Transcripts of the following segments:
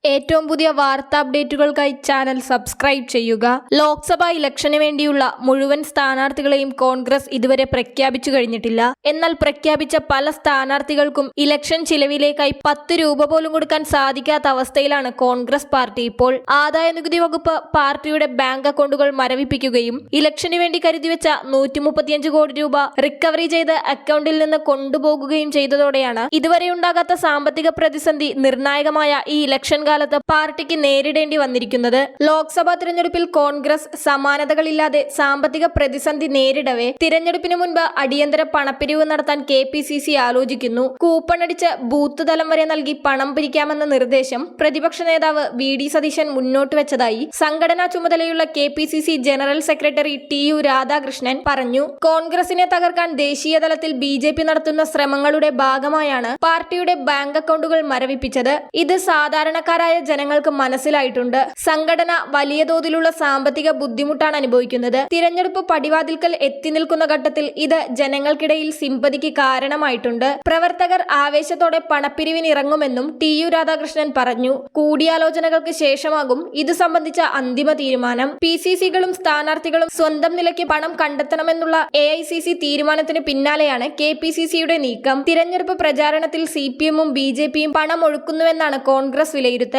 ഏറ്റവും പുതിയ വാർത്താ അപ്ഡേറ്റുകൾക്കായി ചാനൽ സബ്സ്ക്രൈബ് ചെയ്യുക. ലോക്സഭാ ഇലക്ഷന് വേണ്ടിയുള്ള മുഴുവൻ സ്ഥാനാർത്ഥികളെയും കോൺഗ്രസ് ഇതുവരെ പ്രഖ്യാപിച്ചു കഴിഞ്ഞിട്ടില്ല. എന്നാൽ പ്രഖ്യാപിച്ച പല സ്ഥാനാർത്ഥികൾക്കും ഇലക്ഷൻ ചിലവിലേക്കായി 10 രൂപ പോലും കൊടുക്കാൻ സാധിക്കാത്ത അവസ്ഥയിലാണ് കോൺഗ്രസ് പാർട്ടി ഇപ്പോൾ. ആദായനികുതി വകുപ്പ് പാർട്ടിയുടെ ബാങ്ക് അക്കൗണ്ടുകൾ മരവിപ്പിക്കുകയും ഇലക്ഷന് വേണ്ടി കരുതിവെച്ച 135 കോടി രൂപ റിക്കവറി ചെയ്ത് അക്കൗണ്ടിൽ നിന്ന് കൊണ്ടുപോകുകയും ചെയ്തതോടെയാണ് ഇതുവരെയുണ്ടാകാത്ത സാമ്പത്തിക പ്രതിസന്ധി നിർണായകമായ ഈ ഇലക്ഷൻ കാലത്ത് പാർട്ടിക്ക് നേരിടേണ്ടി വന്നിരിക്കുന്നത്. ലോക്സഭാ തിരഞ്ഞെടുപ്പിൽ കോൺഗ്രസ് സമാനതകളില്ലാതെ സാമ്പത്തിക പ്രതിസന്ധി നേരിടവേ തിരഞ്ഞെടുപ്പിന് മുൻപ് അടിയന്തര പണപ്പിരിവ് നടത്താൻ KPCC ആലോചിക്കുന്നു. കൂപ്പണടിച്ച് ബൂത്ത് തലം വരെ നൽകി പണം പിരിക്കാമെന്ന നിർദ്ദേശം പ്രതിപക്ഷ നേതാവ് VD സതീശൻ മുന്നോട്ട് വെച്ചതായി സംഘടനാ ചുമതലയുള്ള KPCC general secretary TU Radhakrishnan പറഞ്ഞു. കോൺഗ്രസിനെ തകർക്കാൻ ദേശീയ തലത്തിൽ BJP നടത്തുന്ന ശ്രമങ്ങളുടെ ഭാഗമായാണ് പാർട്ടിയുടെ ബാങ്ക് അക്കൗണ്ടുകൾ മരവിപ്പിച്ചത്. ഇത് സാധാരണക്കാരായ ജനങ്ങൾക്ക് മനസ്സിലായിട്ടുണ്ട്. സംഘടന വലിയ തോതിലുള്ള സാമ്പത്തിക ബുദ്ധിമുട്ടാണ് അനുഭവിക്കുന്നത്. തിരഞ്ഞെടുപ്പ് പടിവാതിൽക്കൽ എത്തി നിൽക്കുന്ന ഘട്ടത്തിൽ ഇത് ജനങ്ങൾക്കിടയിൽ സിമ്പതിക്ക് കാരണമായിട്ടുണ്ട്. പ്രവർത്തകർ ആവേശത്തോടെ പണപ്പിരിവിന് ഇറങ്ങുമെന്നും TU രാധാകൃഷ്ണൻ പറഞ്ഞു. കൂടിയാലോചനകൾക്ക് ശേഷമാകും ഇത് സംബന്ധിച്ച അന്തിമ തീരുമാനം. PCCകളും സ്ഥാനാർത്ഥികളും സ്വന്തം നിലയ്ക്ക് പണം കണ്ടെത്തണമെന്നുള്ള AICC തീരുമാനത്തിന് പിന്നാലെയാണ് KPCCയുടെ നീക്കം. തിരഞ്ഞെടുപ്പ് പ്രചാരണത്തിൽ CPMഉം BJPയും പണം ഒഴുക്കുന്നുവെന്നാണ് കോൺഗ്രസ് വിലയിരുത്തൽ.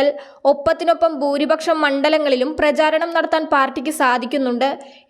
ഒപ്പത്തിനൊപ്പം ഭൂരിപക്ഷം മണ്ഡലങ്ങളിലും പ്രചാരണം നടത്താൻ പാർട്ടിക്ക് സാധിക്കുന്നുണ്ട്.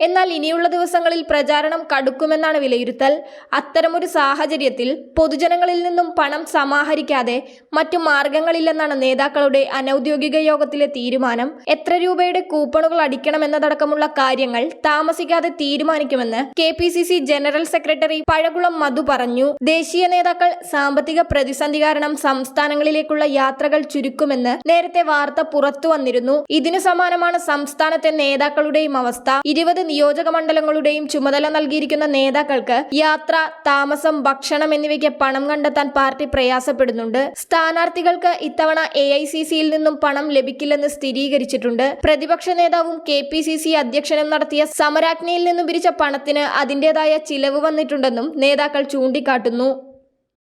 എന്നാൽ ഇനിയുള്ള ദിവസങ്ങളിൽ പ്രചാരണം കടുക്കുമെന്നാണ് വിലയിരുത്തൽ. അത്തരമൊരു സാഹചര്യത്തിൽ പൊതുജനങ്ങളിൽ നിന്നും പണം സമാഹരിക്കാതെ മറ്റു മാർഗങ്ങളില്ലെന്നാണ് നേതാക്കളുടെ അനൌദ്യോഗിക യോഗത്തിലെ തീരുമാനം. എത്ര രൂപയുടെ കൂപ്പണുകൾ അടിക്കണമെന്നതടക്കമുള്ള കാര്യങ്ങൾ താമസിക്കാതെ തീരുമാനിക്കുമെന്ന് KPCC ജനറൽ സെക്രട്ടറി പഴകുളം മധു പറഞ്ഞു. ദേശീയ നേതാക്കൾ സാമ്പത്തിക പ്രതിസന്ധി കാരണം സംസ്ഥാനങ്ങളിലേക്കുള്ള യാത്രകൾ ചുരുക്കുമെന്ന് നേരത്തെ വാർത്ത പുറത്തു വന്നിരുന്നു. ഇതിനു സമാനമാണ് സംസ്ഥാനത്തെ നേതാക്കളുടെയും അവസ്ഥ. 20 നിയോജക മണ്ഡലങ്ങളുടെയും ചുമതല നൽകിയിരിക്കുന്ന നേതാക്കൾക്ക് യാത്ര, താമസം, ഭക്ഷണം എന്നിവയ്ക്ക് പണം കണ്ടെത്താൻ പാർട്ടി പ്രയാസപ്പെടുന്നുണ്ട്. സ്ഥാനാർത്ഥികൾക്ക് ഇത്തവണ AICCയിൽ നിന്നും പണം ലഭിക്കില്ലെന്ന് സ്ഥിരീകരിച്ചിട്ടുണ്ട്. പ്രതിപക്ഷ നേതാവും KPCC അധ്യക്ഷനും നടത്തിയ സമരാജ്ഞയിൽ നിന്നും പിരിച്ച പണത്തിന് അതിന്റേതായ ചിലവ് വന്നിട്ടുണ്ടെന്നും നേതാക്കൾ ചൂണ്ടിക്കാട്ടുന്നു.